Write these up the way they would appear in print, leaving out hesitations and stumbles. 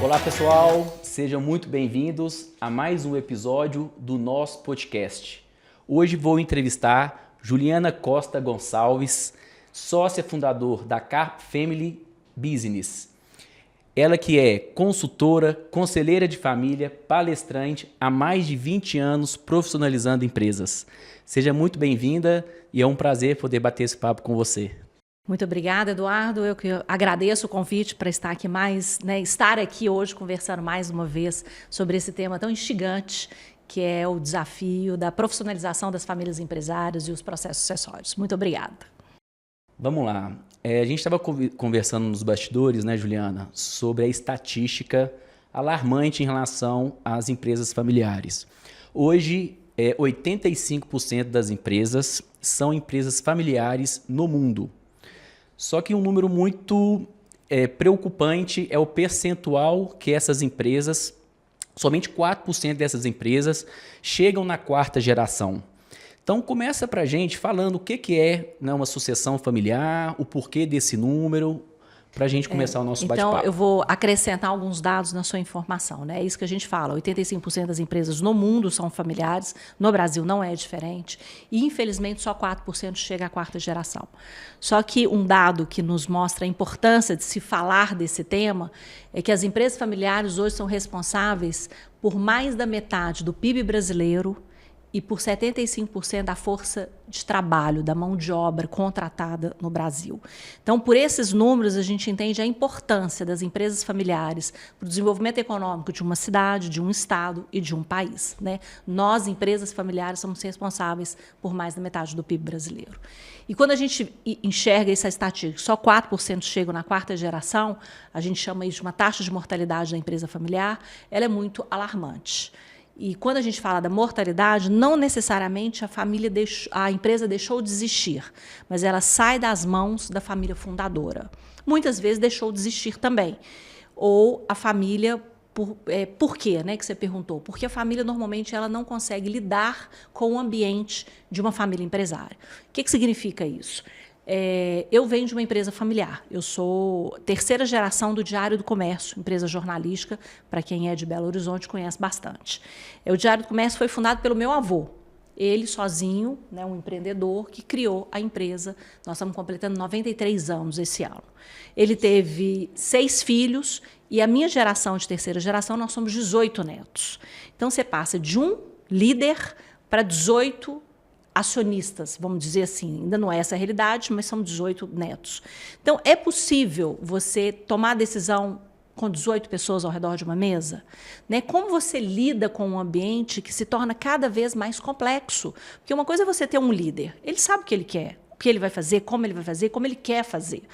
Olá pessoal, sejam muito bem-vindos a mais um episódio do nosso podcast. Hoje vou entrevistar Juliana Costa Gonçalves, sócia fundadora da Car Family Business. Ela que é consultora, conselheira de família, palestrante há mais de 20 anos profissionalizando empresas. Seja muito bem-vinda e é um prazer poder bater esse papo com você. Muito obrigada, Eduardo. Eu que agradeço o convite para estar aqui estar aqui hoje conversando mais uma vez sobre esse tema tão instigante que é o desafio da profissionalização das famílias empresárias e os processos sucessórios. Muito obrigada. Vamos lá. A gente estava conversando nos bastidores, né, Juliana, sobre a estatística alarmante em relação às empresas familiares. Hoje, 85% das empresas são empresas familiares no mundo. Só que um número muito preocupante é o percentual que essas empresas, somente 4% dessas empresas, chegam na quarta geração. Então começa para a gente falando o que é, né, uma sucessão familiar, o porquê desse número, para a gente começar o nosso bate-papo. Então, eu vou acrescentar alguns dados na sua informação, né? É isso que a gente fala, 85% das empresas no mundo são familiares, no Brasil não é diferente, e infelizmente só 4% chega à quarta geração. Só que um dado que nos mostra a importância de se falar desse tema é que as empresas familiares hoje são responsáveis por mais da metade do PIB brasileiro e por 75% da força de trabalho, da mão de obra contratada no Brasil. Então, por esses números, a gente entende a importância das empresas familiares para o desenvolvimento econômico de uma cidade, de um estado e de um país, né? Nós, empresas familiares, somos responsáveis por mais da metade do PIB brasileiro. E quando a gente enxerga essa estatística, só 4% chegam na quarta geração, a gente chama isso de uma taxa de mortalidade da empresa familiar, ela é muito alarmante. E quando a gente fala da mortalidade, não necessariamente a empresa deixou de existir, mas ela sai das mãos da família fundadora. Muitas vezes deixou de existir também. Ou a família, por quê, né, que você perguntou? Porque a família, normalmente, ela não consegue lidar com o ambiente de uma família empresária. O que significa isso? Eu venho de uma empresa familiar. Eu sou terceira geração do Diário do Comércio, empresa jornalística. Para quem é de Belo Horizonte, conhece bastante. O Diário do Comércio foi fundado pelo meu avô. Ele sozinho, né, um empreendedor que criou a empresa. Nós estamos completando 93 anos esse ano. Ele teve 6 filhos e a minha geração de terceira geração, nós somos 18 netos. Então, você passa de um líder para 18 acionistas, vamos dizer assim. Ainda não é essa a realidade, mas são 18 netos. Então, é possível você tomar decisão com 18 pessoas ao redor de uma mesa? Né? Como você lida com um ambiente que se torna cada vez mais complexo? Porque uma coisa é você ter um líder. Ele sabe o que ele quer, o que ele vai fazer, como ele quer fazer.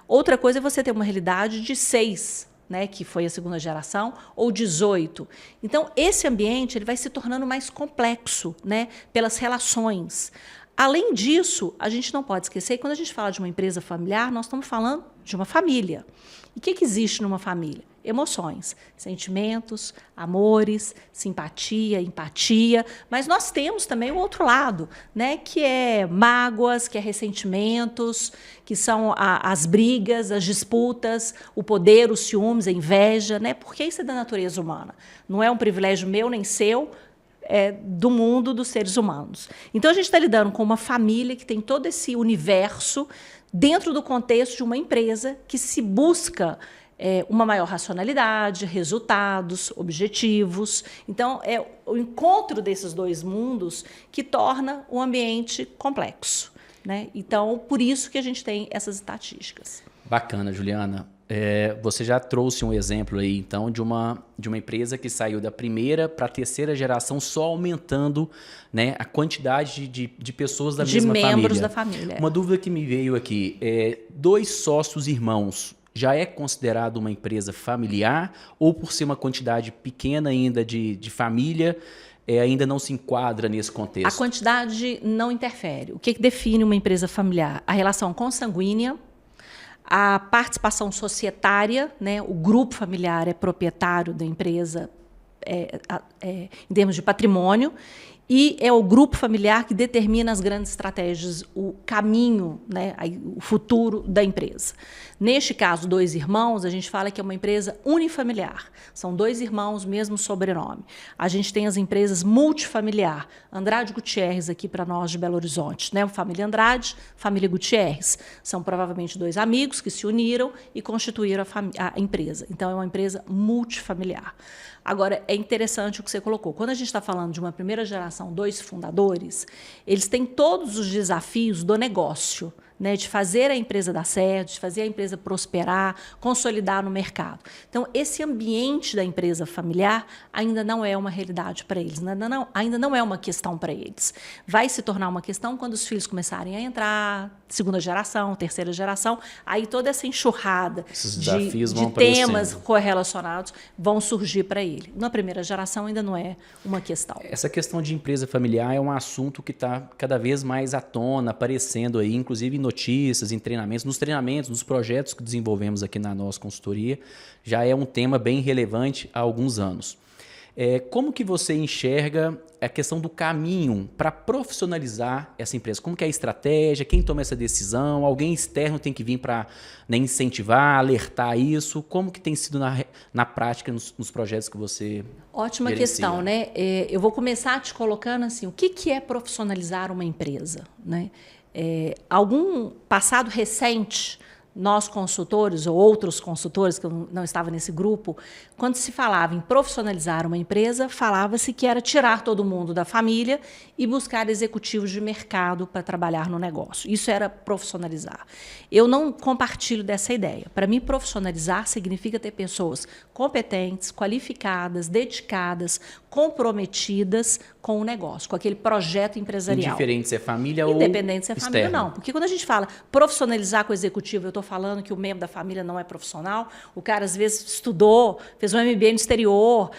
Outra coisa é você ter uma realidade de 6, né, que foi a segunda geração, ou 18. Então, esse ambiente ele vai se tornando mais complexo, né, pelas relações. Além disso, a gente não pode esquecer que quando a gente fala de uma empresa familiar, nós estamos falando de uma família. E o que existe numa família? Emoções, sentimentos, amores, simpatia, empatia, mas nós temos também o outro lado, né, que é mágoas, que é ressentimentos, que são as brigas, as disputas, o poder, os ciúmes, a inveja, né, porque isso é da natureza humana. Não é um privilégio meu nem seu, é do mundo dos seres humanos. Então, a gente está lidando com uma família que tem todo esse universo dentro do contexto de uma empresa que se busca uma maior racionalidade, resultados, objetivos. Então, é o encontro desses dois mundos que torna o ambiente complexo, né? Então, por isso que a gente tem essas estatísticas. Bacana, Juliana. Você já trouxe um exemplo aí, então, de uma empresa que saiu da primeira para a terceira geração, só aumentando, né, a quantidade de pessoas da mesma família. De membros da família. Uma dúvida que me veio aqui, 2 sócios irmãos, já é considerado uma empresa familiar ou por ser uma quantidade pequena ainda de família, ainda não se enquadra nesse contexto? A quantidade não interfere. O que define uma empresa familiar? A relação consanguínea, a participação societária, né? O grupo familiar é proprietário da empresa em termos de patrimônio, E é o grupo familiar que determina as grandes estratégias, o caminho, né, o futuro da empresa. Neste caso, 2 irmãos, a gente fala que é uma empresa unifamiliar. São 2 irmãos, mesmo sobrenome. A gente tem as empresas multifamiliar. Andrade Gutierrez aqui para nós de Belo Horizonte, né? Família Andrade, família Gutierrez. São provavelmente 2 amigos que se uniram e constituíram a empresa. Então, é uma empresa multifamiliar. Agora, é interessante o que você colocou. Quando a gente está falando de uma primeira geração, 2 fundadores, eles têm todos os desafios do negócio, né, de fazer a empresa dar certo, de fazer a empresa prosperar, consolidar no mercado. Então, esse ambiente da empresa familiar ainda não é uma realidade para eles, ainda não é uma questão para eles. Vai se tornar uma questão quando os filhos começarem a entrar, segunda geração, terceira geração, aí toda essa enxurrada de temas correlacionados vão surgir para ele. Na primeira geração ainda não é uma questão. Essa questão de empresa familiar é um assunto que está cada vez mais à tona, aparecendo aí, inclusive em notícias, em treinamentos, nos projetos que desenvolvemos aqui na nossa consultoria, já é um tema bem relevante há alguns anos. Como que você enxerga a questão do caminho para profissionalizar essa empresa? Como que é a estratégia? Quem toma essa decisão? Alguém externo tem que vir para, né, incentivar, alertar isso? Como que tem sido na prática nos projetos que você Ótima gerencia? Questão, né? Eu vou começar te colocando assim, o que é profissionalizar uma empresa, né? Algum passado recente, nós consultores ou outros consultores, que eu não estava nesse grupo, quando se falava em profissionalizar uma empresa, falava-se que era tirar todo mundo da família e buscar executivos de mercado para trabalhar no negócio. Isso era profissionalizar. Eu não compartilho dessa ideia. Para mim, profissionalizar significa ter pessoas competentes, qualificadas, dedicadas, comprometidas com o negócio, com aquele projeto empresarial. Indiferente se é família ou independente se é família, externo. não. Porque quando a gente fala profissionalizar com o executivo, eu estou falando que o membro da família não é profissional, o cara às vezes estudou, fez um MBA no exterior,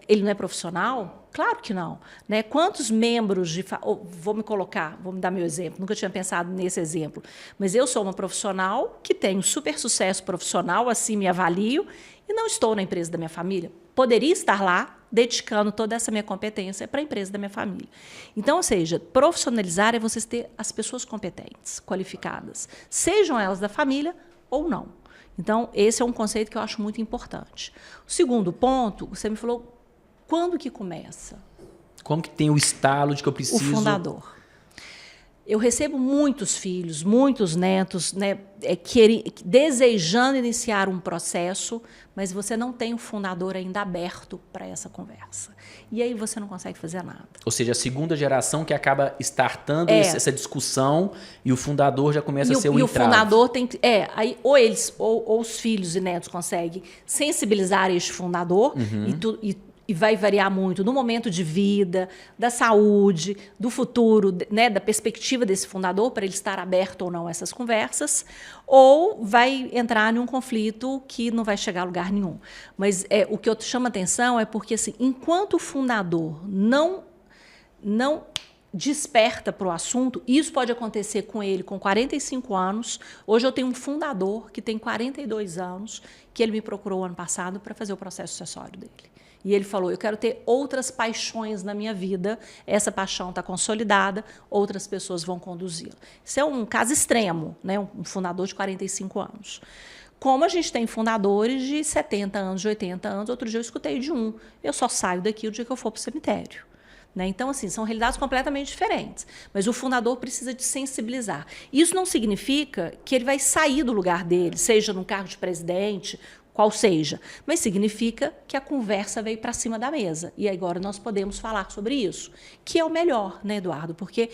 ele não é profissional? Claro que não. Né? Quantos membros de... vou me dar meu exemplo, nunca tinha pensado nesse exemplo, mas eu sou uma profissional que tenho super sucesso profissional, assim me avalio, e não estou na empresa da minha família. Poderia estar lá, dedicando toda essa minha competência para a empresa da minha família. Então, ou seja, profissionalizar é você ter as pessoas competentes, qualificadas, sejam elas da família ou não. Então, esse é um conceito que eu acho muito importante. O segundo ponto, você me falou, quando que começa? Como que tem o estalo de que eu preciso... O fundador. Eu recebo muitos filhos, muitos netos, né, desejando iniciar um processo, mas você não tem o fundador ainda aberto para essa conversa. E aí você não consegue fazer nada. Ou seja, a segunda geração que acaba startando essa discussão e o fundador já começa a ser o entrave. E o fundador tem que... aí, ou os filhos e netos conseguem sensibilizar este fundador e vai variar muito no momento de vida, da saúde, do futuro, né, da perspectiva desse fundador, para ele estar aberto ou não a essas conversas, ou vai entrar em um conflito que não vai chegar a lugar nenhum. Mas o que eu chamo a atenção é porque, assim, enquanto o fundador não desperta para o assunto, isso pode acontecer com ele com 45 anos. Hoje eu tenho um fundador que tem 42 anos, que ele me procurou ano passado para fazer o processo sucessório dele. E ele falou, eu quero ter outras paixões na minha vida, essa paixão está consolidada, outras pessoas vão conduzi-la. Isso é um caso extremo, né? Um fundador de 45 anos. Como a gente tem fundadores de 70 anos, de 80 anos, outro dia eu escutei de um, eu só saio daqui o dia que eu for para o cemitério. Né? Então, assim, são realidades completamente diferentes. Mas o fundador precisa de sensibilizar. Isso não significa que ele vai sair do lugar dele, seja no cargo de presidente, qual seja, mas significa que a conversa veio para cima da mesa. E agora nós podemos falar sobre isso, que é o melhor, né, Eduardo? Porque,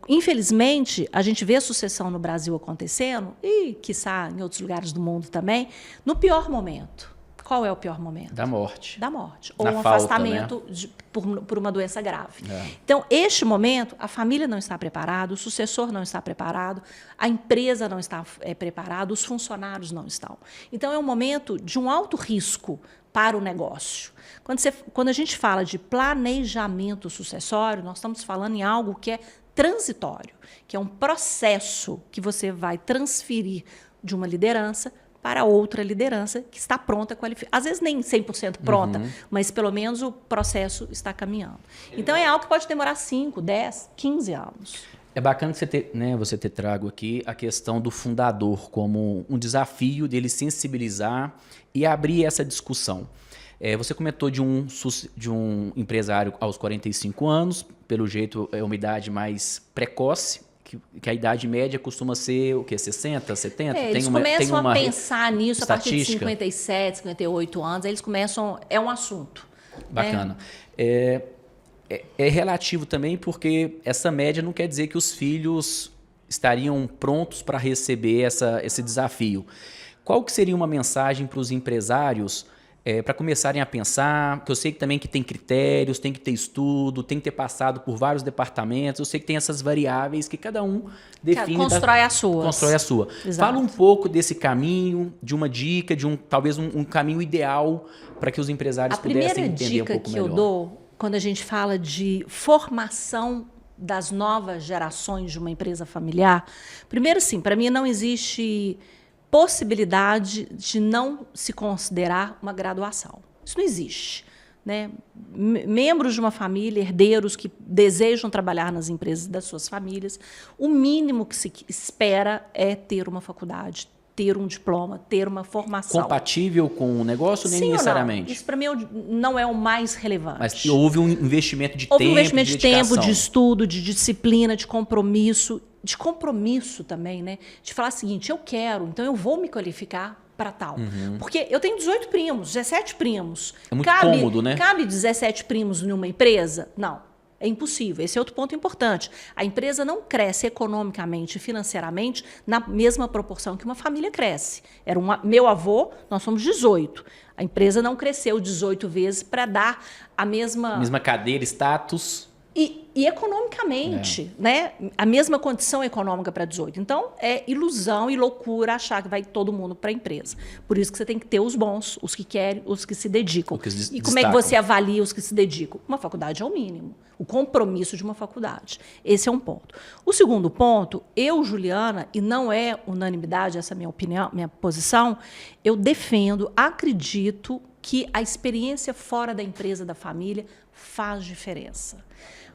infelizmente, a gente vê a sucessão no Brasil acontecendo, e, quiçá, em outros lugares do mundo também, no pior momento. Qual é o pior momento? Da morte. Da morte. Ou um afastamento, né? Por uma doença grave. Então, este momento, a família não está preparada, o sucessor não está preparado, a empresa não está preparada, os funcionários não estão. Então, é um momento de um alto risco para o negócio. Quando a gente fala de planejamento sucessório, nós estamos falando em algo que é transitório, que é um processo que você vai transferir de uma liderança para outra liderança que está pronta, qualificada. Às vezes nem 100% pronta, mas pelo menos o processo está caminhando. Então é algo que pode demorar 5, 10, 15 anos. É bacana que você ter trago aqui a questão do fundador como um desafio dele sensibilizar e abrir essa discussão. Você comentou de um empresário aos 45 anos, pelo jeito é uma idade mais precoce, que a idade média costuma ser o quê? 60, 70? Eles começam a pensar nisso a partir de 57, 58 anos, eles começam, é um assunto. Bacana. Né? É relativo também porque essa média não quer dizer que os filhos estariam prontos para receber esse desafio. Qual que seria uma mensagem para os empresários para começarem a pensar? Porque eu sei que também que tem critérios, tem que ter estudo, tem que ter passado por vários departamentos, eu sei que tem essas variáveis que cada um define. Constrói a sua. Constrói a sua. Exato. Fala um pouco desse caminho, de uma dica, talvez um caminho ideal para que os empresários pudessem entender um pouco melhor. A primeira dica que eu dou, quando a gente fala de formação das novas gerações de uma empresa familiar, primeiro, sim, para mim não existe possibilidade de não se considerar uma graduação. Isso não existe. Né? Membros de uma família, herdeiros que desejam trabalhar nas empresas das suas famílias, o mínimo que se espera é ter uma faculdade, ter um diploma, ter uma formação. Compatível com o negócio, nem Sim necessariamente? Não? Isso, para mim, não é o mais relevante. Mas houve um investimento de tempo, houve um investimento de tempo, de estudo, de disciplina, de compromisso também, né? De falar o seguinte, eu quero, então eu vou me qualificar para tal. Porque eu tenho 18 primos, 17 primos. É muito cômodo, né? Cabe 17 primos numa empresa? Não. É impossível. Esse é outro ponto importante. A empresa não cresce economicamente e financeiramente na mesma proporção que uma família cresce. Meu avô, nós somos 18. A empresa não cresceu 18 vezes para dar a mesma cadeira, status. E economicamente, né? A mesma condição econômica para 18. Então, é ilusão e loucura achar que vai todo mundo para a empresa. Por isso que você tem que ter os bons, os que querem, os que se dedicam. E como é que você avalia os que se dedicam? Uma faculdade é o mínimo. O compromisso de uma faculdade. Esse é um ponto. O segundo ponto, eu, Juliana, e não é unanimidade essa minha opinião, minha posição, eu defendo, acredito que a experiência fora da empresa, da família, faz diferença.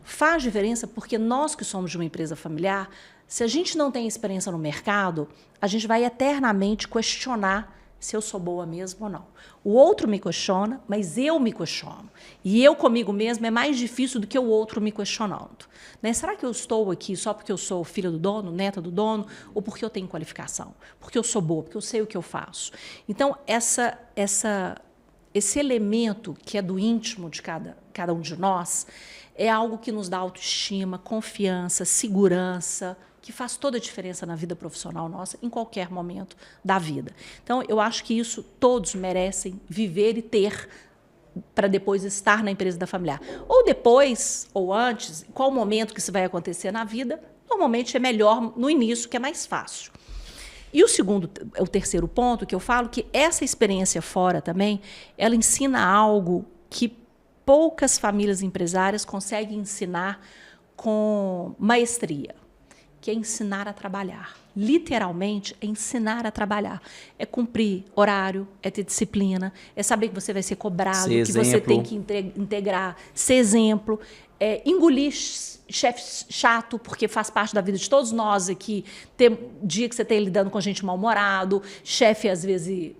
Faz diferença porque nós que somos de uma empresa familiar, se a gente não tem experiência no mercado, a gente vai eternamente questionar se eu sou boa mesmo ou não. O outro me questiona, mas eu me questiono. E eu comigo mesmo é mais difícil do que o outro me questionando. Né? Será que eu estou aqui só porque eu sou filha do dono, neta do dono, ou porque eu tenho qualificação? Porque eu sou boa, porque eu sei o que eu faço. Então, esse elemento que é do íntimo de cada um de nós é algo que nos dá autoestima, confiança, segurança, que faz toda a diferença na vida profissional nossa, em qualquer momento da vida. Então, eu acho que isso todos merecem viver e ter para depois estar na empresa da familiar. Ou depois, ou antes, qual momento que isso vai acontecer na vida, normalmente é melhor no início, que é mais fácil. E o terceiro ponto que eu falo, que essa experiência fora também, ela ensina algo que poucas famílias empresárias conseguem ensinar com maestria, que é ensinar a trabalhar. Literalmente, é ensinar a trabalhar. É cumprir horário, é ter disciplina, é saber que você vai ser cobrado, que você tem que integrar, ser exemplo, engolir chefe chato, porque faz parte da vida de todos nós aqui, ter dia que você está lidando com gente mal-humorado, chefe, às vezes,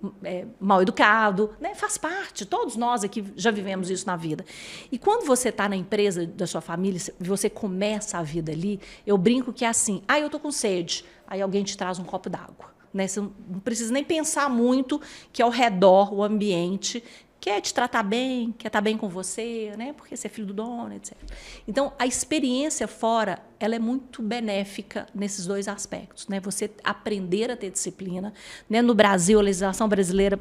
mal educado, né? Faz parte, todos nós aqui já vivemos isso na vida. E quando você está na empresa da sua família, você começa a vida ali, eu brinco que é assim, eu estou com sede, aí alguém te traz um copo d'água. Né? Você não precisa nem pensar muito que ao redor, o ambiente quer te tratar bem, quer estar bem com você, né? Porque você é filho do dono, etc. Então, a experiência fora, ela é muito benéfica nesses dois aspectos, né? Você aprender a ter disciplina, né? No Brasil, a legislação brasileira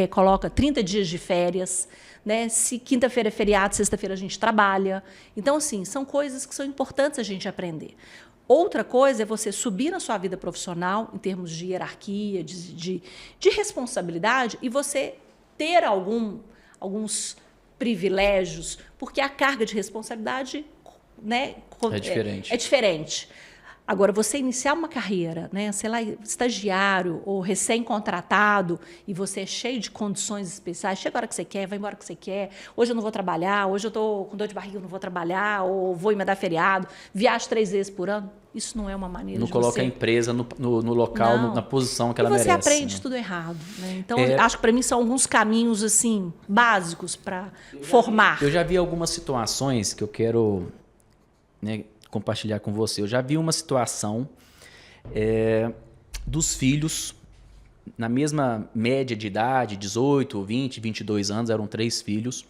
coloca 30 dias de férias, né? Se quinta-feira é feriado, sexta-feira a gente trabalha. Então, assim, são coisas que são importantes a gente aprender. Outra coisa é você subir na sua vida profissional, em termos de hierarquia, de responsabilidade, e você ter alguns privilégios, porque a carga de responsabilidade, né, é diferente. É diferente. Agora, você iniciar uma carreira, né, sei lá, estagiário ou recém-contratado, e você é cheio de condições especiais, chega a hora que você quer, vai embora que você quer, hoje eu não vou trabalhar, hoje eu estou com dor de barriga, eu não vou trabalhar, ou vou emendar feriado, viajo 3 vezes por ano, isso não é uma maneira não de coloca você... a empresa no local, na posição que ela merece. E você aprende né? tudo errado. Né? Então, acho que para mim são alguns caminhos assim básicos para formar. Eu já vi algumas situações que eu quero, né, compartilhar com você. Eu já vi uma situação dos filhos na mesma média de idade, 18, 20, 22 anos, eram 3 filhos.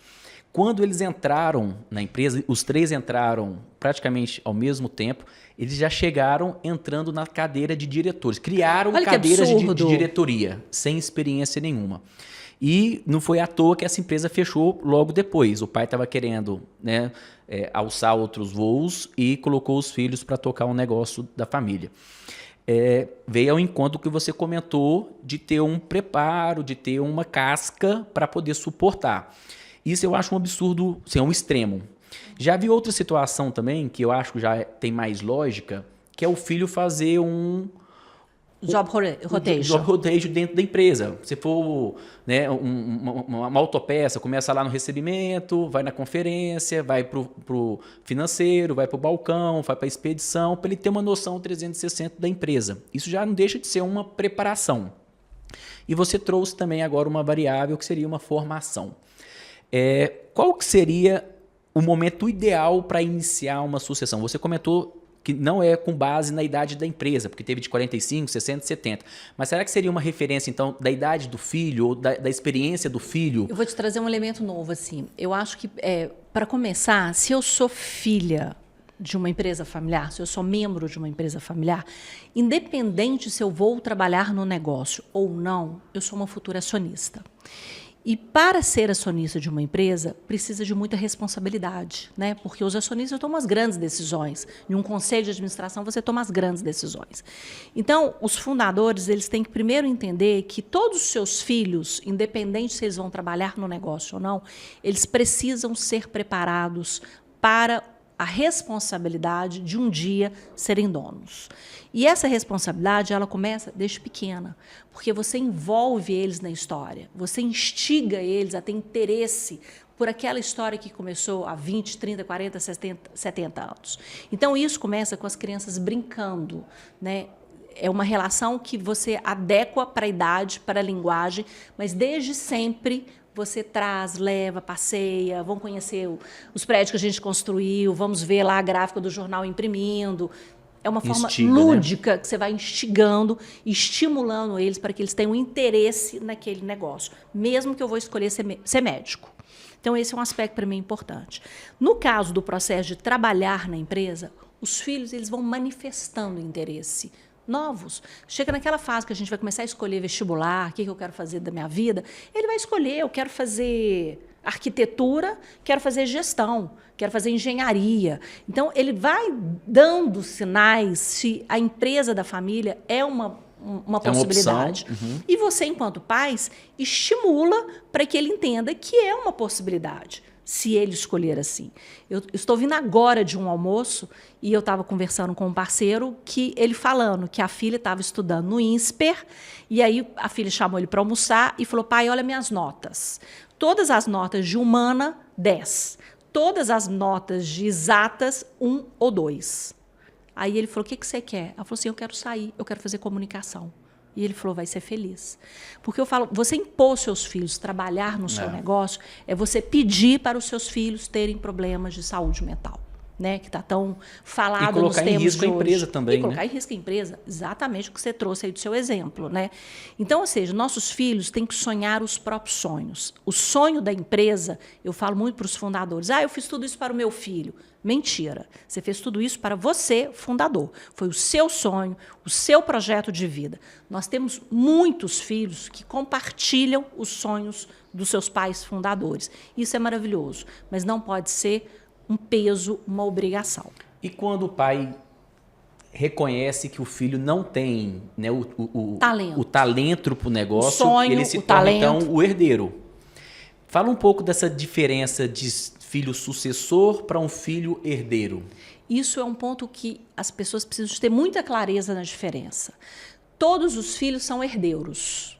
Quando eles entraram na empresa, os 3 entraram praticamente ao mesmo tempo, eles já chegaram entrando na cadeira de diretores. Criaram cadeiras de diretoria, sem experiência nenhuma. E não foi à toa que essa empresa fechou logo depois. O pai estava querendo, né, alçar outros voos e colocou os filhos para tocar um negócio da família. Veio ao encontro que você comentou de ter um preparo, de ter uma casca para poder suportar. Isso eu acho um absurdo, assim, é um extremo. Já vi outra situação também, que eu acho que já tem mais lógica, que é o filho fazer um job rotation dentro da empresa. Se for, né, uma autopeça, começa lá no recebimento, vai na conferência, vai para o financeiro, vai para o balcão, vai para a expedição, para ele ter uma noção 360 da empresa. Isso já não deixa de ser uma preparação. E você trouxe também agora uma variável que seria uma formação. Qual que seria o momento ideal para iniciar uma sucessão? Você comentou que não é com base na idade da empresa, porque teve de 45, 60, 70. Mas será que seria uma referência, então, da idade do filho ou da experiência do filho? Eu vou te trazer um elemento novo, assim. Eu acho que, para começar, se eu sou filha de uma empresa familiar, se eu sou membro de uma empresa familiar, independente se eu vou trabalhar no negócio ou não, eu sou uma futura acionista. E para ser acionista de uma empresa, precisa de muita responsabilidade, né? Porque os acionistas tomam as grandes decisões. Em um conselho de administração, você toma as grandes decisões. Então, os fundadores, eles têm que primeiro entender que todos os seus filhos, independente se eles vão trabalhar no negócio ou não, eles precisam ser preparados para a responsabilidade de um dia serem donos. E essa responsabilidade, ela começa desde pequena, porque você envolve eles na história, você instiga eles a ter interesse por aquela história que começou há 20, 30, 40, 70 anos. Então, isso começa com as crianças brincando, né? É uma relação que você adequa para a idade, para a linguagem, mas desde sempre você traz, leva, passeia, vão conhecer os prédios que a gente construiu, vamos ver lá a gráfica do jornal imprimindo. É uma forma lúdica, né? Que você vai instigando, estimulando eles para que eles tenham interesse naquele negócio, mesmo que eu vou escolher ser médico. Então, esse é um aspecto para mim importante. No caso do processo de trabalhar na empresa, os filhos eles vão manifestando interesse novos. Chega naquela fase que a gente vai começar a escolher vestibular, o que eu quero fazer da minha vida, ele vai escolher, eu quero fazer arquitetura, quero fazer gestão, quero fazer engenharia. Então, ele vai dando sinais se a empresa da família é uma possibilidade. E você, enquanto pais, estimula para que ele entenda que é uma possibilidade, se ele escolher assim. Eu estou vindo agora de um almoço e eu estava conversando com um parceiro que ele falando que a filha estava estudando no INSPER e aí a filha chamou ele para almoçar e falou, pai, olha minhas notas. Todas as notas de humana, 10. Todas as notas de exatas, 1 ou 2. Aí ele falou, o que você quer? Ela falou assim, eu quero sair, eu quero fazer comunicação. E ele falou, vai ser feliz. Porque eu falo, você impor seus filhos trabalhar no seu negócio é você pedir para os seus filhos terem problemas de saúde mental. Né, que está tão falado nos termos de hoje. E colocar em risco a empresa também. E colocar em risco a empresa, exatamente o que você trouxe aí do seu exemplo. Né? Então, ou seja, nossos filhos têm que sonhar os próprios sonhos. O sonho da empresa, eu falo muito para os fundadores, eu fiz tudo isso para o meu filho. Mentira. Você fez tudo isso para você, fundador. Foi o seu sonho, o seu projeto de vida. Nós temos muitos filhos que compartilham os sonhos dos seus pais fundadores. Isso é maravilhoso, mas não pode ser um peso, uma obrigação. E quando o pai reconhece que o filho não tem, né, o talento para o negócio, sonho, ele se torna, então, o herdeiro. Fala um pouco dessa diferença de filho sucessor para um filho herdeiro? Isso é um ponto que as pessoas precisam ter muita clareza na diferença. Todos os filhos são herdeiros,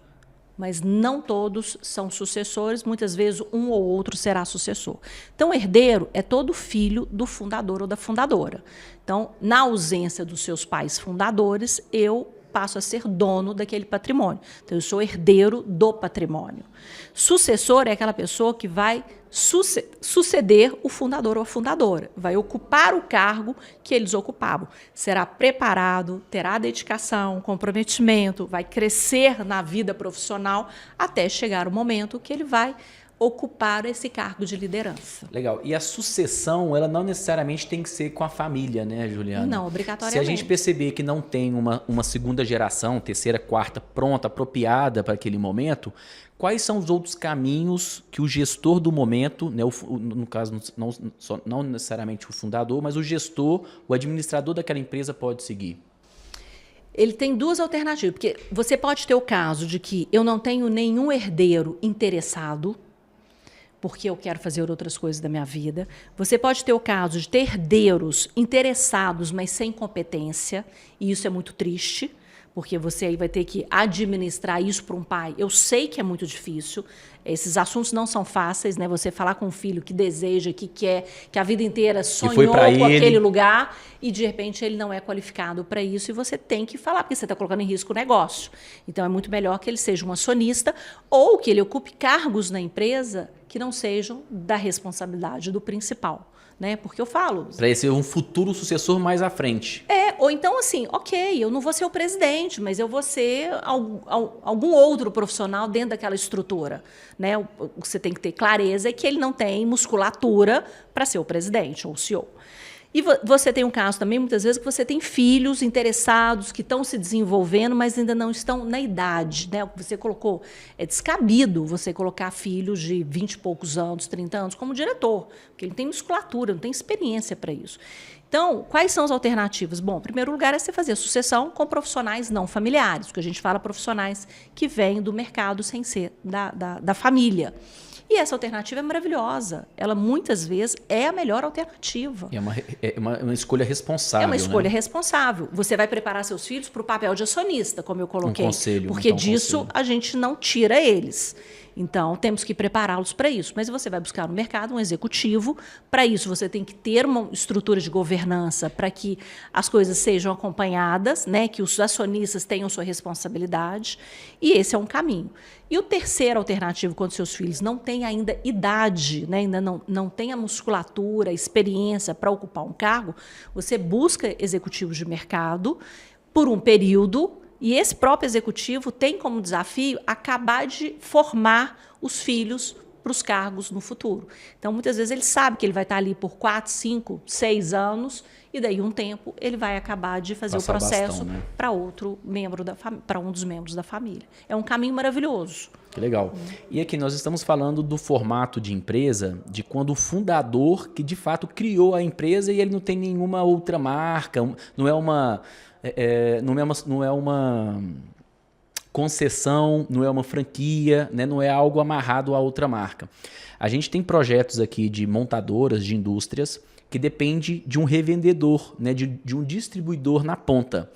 mas não todos são sucessores. Muitas vezes um ou outro será sucessor. Então, herdeiro é todo filho do fundador ou da fundadora. Então, na ausência dos seus pais fundadores, eu passo a ser dono daquele patrimônio. Então, eu sou herdeiro do patrimônio. Sucessor é aquela pessoa que vai suceder o fundador ou a fundadora, vai ocupar o cargo que eles ocupavam. Será preparado, terá dedicação, comprometimento, vai crescer na vida profissional até chegar o momento que ele vai ocupar esse cargo de liderança. Legal. E a sucessão, ela não necessariamente tem que ser com a família, né, Juliana? Não, obrigatoriamente. Se a gente perceber que não tem uma segunda geração, terceira, quarta, pronta, apropriada para aquele momento, quais são os outros caminhos que o gestor do momento, né, no caso, não necessariamente o fundador, mas o gestor, o administrador daquela empresa pode seguir? Ele tem duas alternativas, porque você pode ter o caso de que eu não tenho nenhum herdeiro interessado, porque eu quero fazer outras coisas da minha vida. Você pode ter o caso de ter herdeiros interessados, mas sem competência, e isso é muito triste, porque você aí vai ter que administrar isso para um pai. Eu sei que é muito difícil, esses assuntos não são fáceis, né? Você falar com um filho que deseja, que quer, que a vida inteira sonhou com aquele lugar e de repente ele não é qualificado para isso e você tem que falar, porque você está colocando em risco o negócio. Então é muito melhor que ele seja um acionista ou que ele ocupe cargos na empresa que não sejam da responsabilidade do principal. Né? Porque eu falo... Para ele ser um futuro sucessor mais à frente. Ou então assim, ok, eu não vou ser o presidente, mas eu vou ser algum outro profissional dentro daquela estrutura. Né? O que você tem que ter clareza é que ele não tem musculatura para ser o presidente ou o CEO. E você tem um caso também, muitas vezes, que você tem filhos interessados que estão se desenvolvendo, mas ainda não estão na idade. Né? O que você colocou é descabido você colocar filhos de 20 e poucos anos, 30 anos, como diretor, porque ele não tem musculatura, não tem experiência para isso. Então, quais são as alternativas? Bom, em primeiro lugar, é você fazer a sucessão com profissionais não familiares, porque a gente fala profissionais que vêm do mercado sem ser da família. E essa alternativa é maravilhosa. Ela, muitas vezes, é a melhor alternativa. É uma escolha responsável. É uma escolha, né? Responsável. Você vai preparar seus filhos para o papel de acionista, como eu coloquei. Um conselho. Porque disso a gente não tira eles. Então, temos que prepará-los para isso. Mas você vai buscar no mercado um executivo. Para isso, você tem que ter uma estrutura de governança para que as coisas sejam acompanhadas, né? Que os acionistas tenham sua responsabilidade. E esse é um caminho. E o terceiro alternativo, quando seus filhos não têm ainda idade, né? Ainda não têm a musculatura, a experiência para ocupar um cargo, você busca executivos de mercado por um período. E esse próprio executivo tem como desafio acabar de formar os filhos para os cargos no futuro. Então, muitas vezes, ele sabe que ele vai estar ali por 4, 5, 6 anos, e daí um tempo ele vai acabar de fazer o processo para outro membro para um dos membros da família. É um caminho maravilhoso. Que legal. E aqui nós estamos falando do formato de empresa, de quando o fundador, que de fato criou a empresa e ele não tem nenhuma outra marca, não é uma concessão, não é uma franquia, né? Não é algo amarrado a outra marca. A gente tem projetos aqui de montadoras, de indústrias, que depende de um revendedor, né? de um distribuidor na ponta.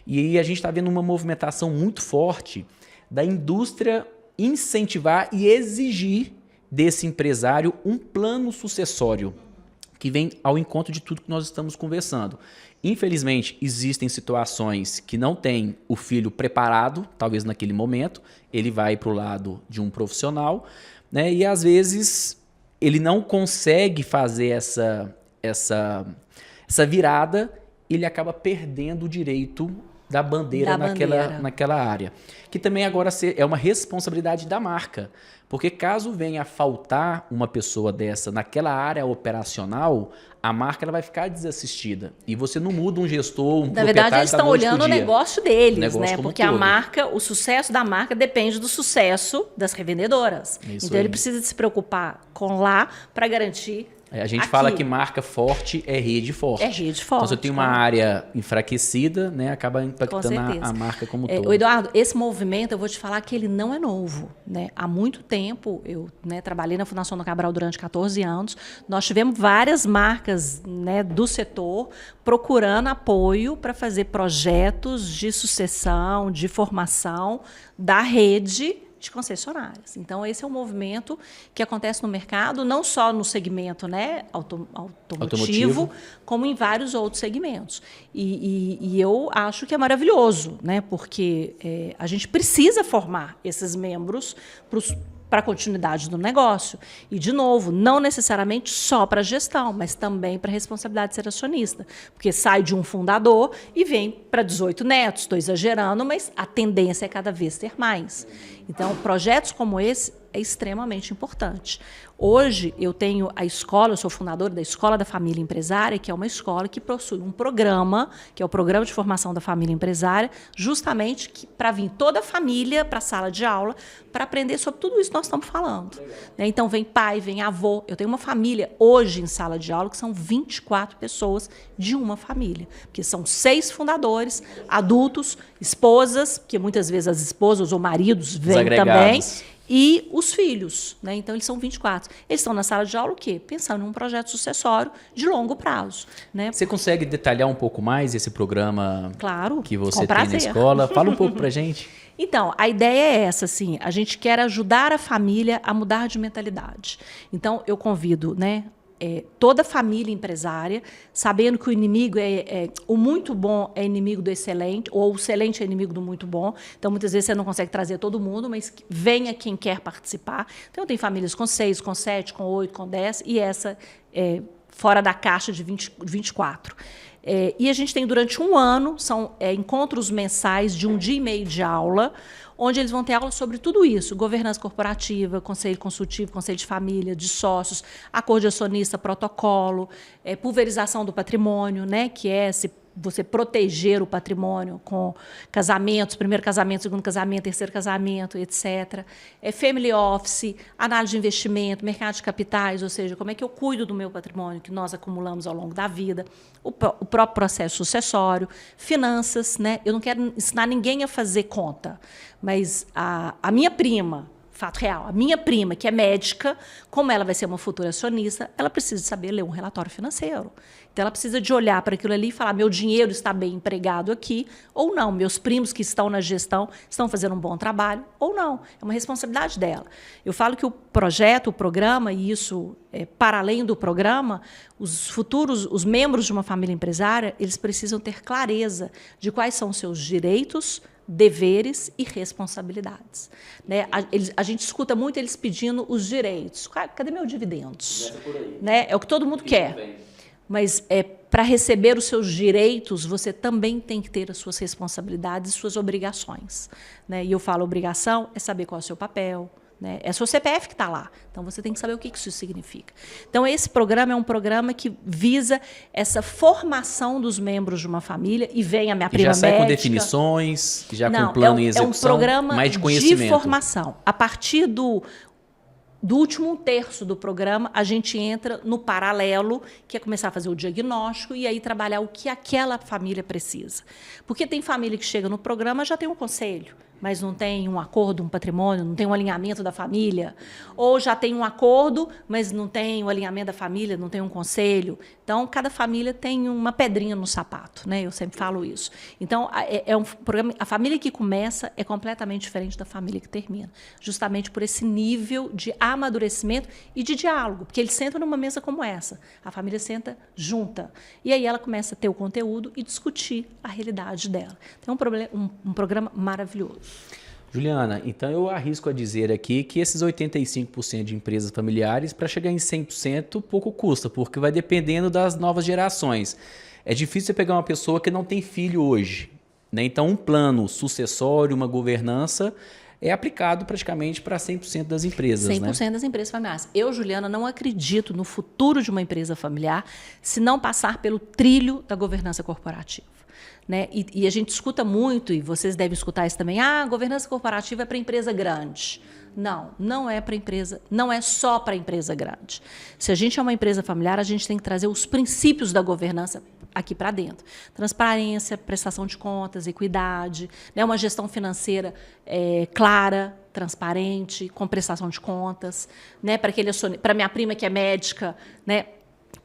E aí a gente está vendo uma movimentação muito forte da indústria incentivar e exigir desse empresário um plano sucessório, que vem ao encontro de tudo que nós estamos conversando. Infelizmente, existem situações que não tem o filho preparado, talvez naquele momento, ele vai para o lado de um profissional, né? E às vezes ele não consegue fazer essa virada, ele acaba perdendo o direito da bandeira naquela área. Que também agora é uma responsabilidade da marca. Porque caso venha a faltar uma pessoa dessa naquela área operacional, a marca ela vai ficar desassistida. E você não muda um gestor, Na verdade, eles estão olhando o negócio deles, né? Porque a marca, o sucesso da marca depende do sucesso das revendedoras. Então, ele precisa se preocupar com lá para garantir A gente Aqui. fala que marca forte é rede forte. É rede forte. Então, se eu tenho uma área enfraquecida, né, acaba impactando a marca como um todo. Eduardo, esse movimento, eu vou te falar que ele não é novo. Né? Há muito tempo, eu trabalhei na Fundação do Cabral durante 14 anos, nós tivemos várias marcas, né, do setor procurando apoio para fazer projetos de sucessão, de formação da rede de concessionárias. Então, esse é um movimento que acontece no mercado, não só no segmento, né, automotivo, como em vários outros segmentos. E eu acho que é maravilhoso, né, porque a gente precisa formar esses membros para a continuidade do negócio. E, de novo, não necessariamente só para a gestão, mas também para a responsabilidade de ser acionista. Porque sai de um fundador e vem para 18 netos. Estou exagerando, mas a tendência é cada vez ter mais. Então, projetos como esse é extremamente importante. Hoje, eu tenho a escola, eu sou fundadora da Escola da Família Empresária, que é uma escola que possui um programa, que é o Programa de Formação da Família Empresária, justamente para vir toda a família para a sala de aula, para aprender sobre tudo isso que nós estamos falando. Então, vem pai, vem avô. Eu tenho uma família hoje em sala de aula, que são 24 pessoas de uma família, porque são 6 fundadores, adultos, esposas, porque muitas vezes as esposas ou maridos vêm também, e os filhos, né? Então, eles são 24. Eles estão na sala de aula o quê? Pensando em um projeto sucessório de longo prazo. Né? Você consegue detalhar um pouco mais esse programa que você tem na escola? Fala um pouco para a gente. Então, a ideia é essa, assim, a gente quer ajudar a família a mudar de mentalidade. Então, eu convido, né, toda família empresária, sabendo que o inimigo o muito bom é inimigo do excelente, ou o excelente é inimigo do muito bom. Então, muitas vezes você não consegue trazer todo mundo, mas venha quem quer participar. Então, tem famílias com 6, com 7, com 8, com 10, e essa fora da caixa de 24. E a gente tem, durante um ano, são encontros mensais de 1 dia e meio de aula, onde eles vão ter aula sobre tudo isso: governança corporativa, conselho consultivo, conselho de família, de sócios, acordo de acionista, protocolo, pulverização do patrimônio, né, que é você proteger o patrimônio com casamentos, primeiro casamento, segundo casamento, terceiro casamento, etc. Family office, análise de investimento, mercado de capitais, ou seja, como é que eu cuido do meu patrimônio que nós acumulamos ao longo da vida, o próprio processo sucessório, finanças, né? Eu não quero ensinar ninguém a fazer conta, mas a minha prima, fato real, a minha prima, que é médica, como ela vai ser uma futura acionista, ela precisa saber ler um relatório financeiro. Então, ela precisa de olhar para aquilo ali e falar: meu dinheiro está bem empregado aqui, ou não. Meus primos que estão na gestão estão fazendo um bom trabalho, ou não. É uma responsabilidade dela. Eu falo que o projeto, o programa, e isso para além do programa, os membros de uma família empresária, eles precisam ter clareza de quais são os seus direitos, deveres e responsabilidades. Né? A gente escuta muito eles pedindo os direitos. Cadê meus dividendos? Né? É o que todo mundo quer. Mas para receber os seus direitos, você também tem que ter as suas responsabilidades e suas obrigações. Né? E eu falo obrigação, é saber qual é o seu papel. Né? É seu CPF que está lá. Então, você tem que saber o que isso significa. Então, esse programa é um programa que visa essa formação dos membros de uma família. E vem a minha prima médica. Já sai com definições, já com plano em execução, é um programa mais de conhecimento. De formação. A partir do último terço do programa, a gente entra no paralelo, que é começar a fazer o diagnóstico e aí trabalhar o que aquela família precisa. Porque tem família que chega no programa já tem um conselho, mas não tem um acordo, um patrimônio, não tem um alinhamento da família. Ou já tem um acordo, mas não tem o alinhamento da família, não tem um conselho. Então, cada família tem uma pedrinha no sapato, né? Eu sempre falo isso. Então, é um programa, a família que começa é completamente diferente da família que termina, justamente por esse nível de amadurecimento e de diálogo, porque eles sentam numa mesa como essa, a família senta junta, e aí ela começa a ter o conteúdo e discutir a realidade dela. Então, um programa maravilhoso. Juliana, então eu arrisco a dizer aqui que esses 85% de empresas familiares, para chegar em 100%, pouco custa, porque vai dependendo das novas gerações. É difícil você pegar uma pessoa que não tem filho hoje, né? Então, um plano sucessório, uma governança, é aplicado praticamente para 100% das empresas. 100% das empresas familiares. Eu, Juliana, não acredito no futuro de uma empresa familiar se não passar pelo trilho da governança corporativa. Né? E a gente escuta muito, e vocês devem escutar isso também, a governança corporativa é para empresa grande. Não, não é para empresa, não é só para empresa grande. Se a gente é uma empresa familiar, a gente tem que trazer os princípios da governança aqui para dentro. Transparência, prestação de contas, equidade, né? Uma gestão financeira clara, transparente, com prestação de contas, né? Para minha prima que é médica, né?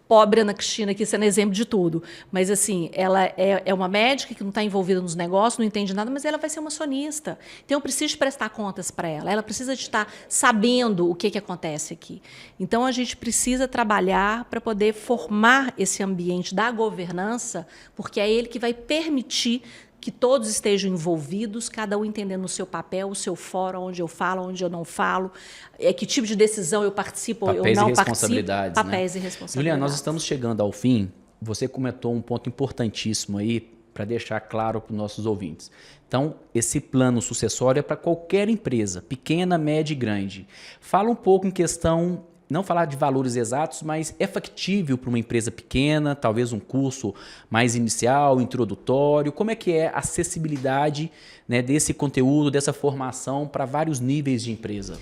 Pobre Ana Cristina aqui sendo exemplo de tudo, mas assim, ela é uma médica que não está envolvida nos negócios, não entende nada, mas ela vai ser uma acionista. Então eu preciso prestar contas para ela precisa de estar sabendo o que acontece aqui. Então a gente precisa trabalhar para poder formar esse ambiente da governança, porque é ele que vai permitir que todos estejam envolvidos, cada um entendendo o seu papel, o seu fórum, onde eu falo, onde eu não falo, que tipo de decisão eu participo ou eu não participo. Papéis e responsabilidades. Juliana, nós estamos chegando ao fim. Você comentou um ponto importantíssimo aí para deixar claro para os nossos ouvintes. Então, esse plano sucessório é para qualquer empresa, pequena, média e grande. Fala um pouco em questão... Não falar de valores exatos, mas é factível para uma empresa pequena, talvez um curso mais inicial, introdutório? Como é que é a acessibilidade, né, desse conteúdo, dessa formação para vários níveis de empresa?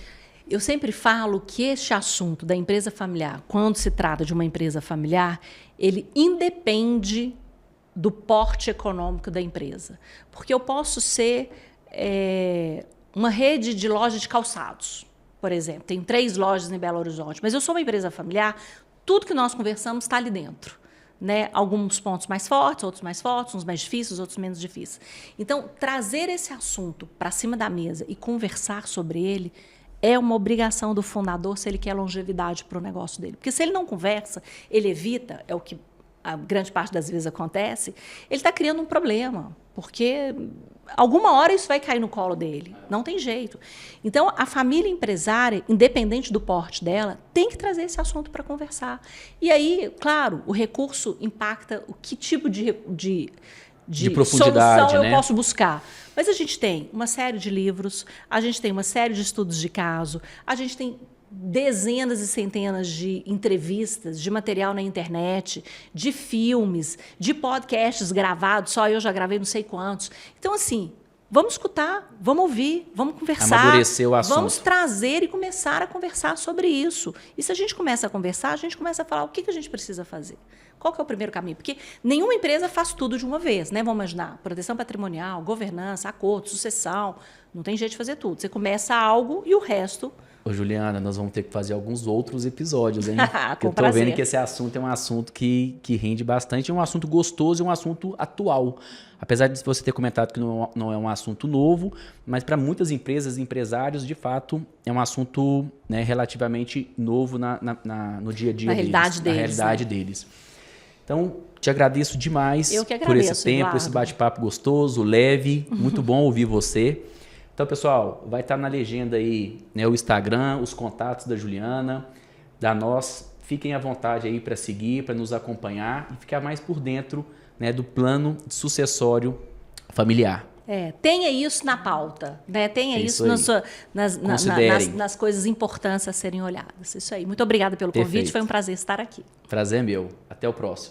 Eu sempre falo que este assunto da empresa familiar, quando se trata de uma empresa familiar, ele independe do porte econômico da empresa. Porque eu posso ser uma rede de lojas de calçados, por exemplo, tem 3 lojas em Belo Horizonte, mas eu sou uma empresa familiar, tudo que nós conversamos está ali dentro. Né? Alguns pontos mais fortes, uns mais difíceis, outros menos difíceis. Então, trazer esse assunto para cima da mesa e conversar sobre ele é uma obrigação do fundador se ele quer longevidade para o negócio dele. Porque se ele não conversa, ele evita, é o que a grande parte das vezes acontece, ele está criando um problema, porque alguma hora isso vai cair no colo dele, não tem jeito. Então, a família empresária, independente do porte dela, tem que trazer esse assunto para conversar. E aí, claro, o recurso impacta o que tipo de profundidade, solução né? eu posso buscar. Mas a gente tem uma série de livros, a gente tem uma série de estudos de caso, a gente tem dezenas e centenas de entrevistas, de material na internet, de filmes, de podcasts gravados, só eu já gravei não sei quantos. Então, assim, vamos escutar, vamos ouvir, vamos conversar. Amadurecer o assunto. Vamos trazer e começar a conversar sobre isso. E se a gente começa a conversar, a gente começa a falar o que a gente precisa fazer. Qual que é o primeiro caminho? Porque nenhuma empresa faz tudo de uma vez, né? Vamos imaginar, proteção patrimonial, governança, acordo, sucessão. Não tem jeito de fazer tudo. Você começa algo e o resto... Ô, Juliana, nós vamos ter que fazer alguns outros episódios, hein? Com eu tô vendo que esse assunto é um assunto que rende bastante, é um assunto gostoso e um assunto atual. Apesar de você ter comentado que não é um assunto novo, mas para muitas empresas e empresários, de fato, é um assunto, né, relativamente novo no dia a dia deles. Na realidade deles. Então, te agradeço demais por esse tempo, Eduardo. Esse bate-papo gostoso, leve, muito bom ouvir você. Então, pessoal, vai estar na legenda aí, né, o Instagram, os contatos da Juliana, da nós. Fiquem à vontade aí para seguir, para nos acompanhar e ficar mais por dentro, né, do plano sucessório familiar. Tenha isso na pauta, né? Tenha isso nas coisas importantes a serem olhadas. Isso aí. Muito obrigada pelo convite, foi um prazer estar aqui. Prazer é meu. Até o próximo.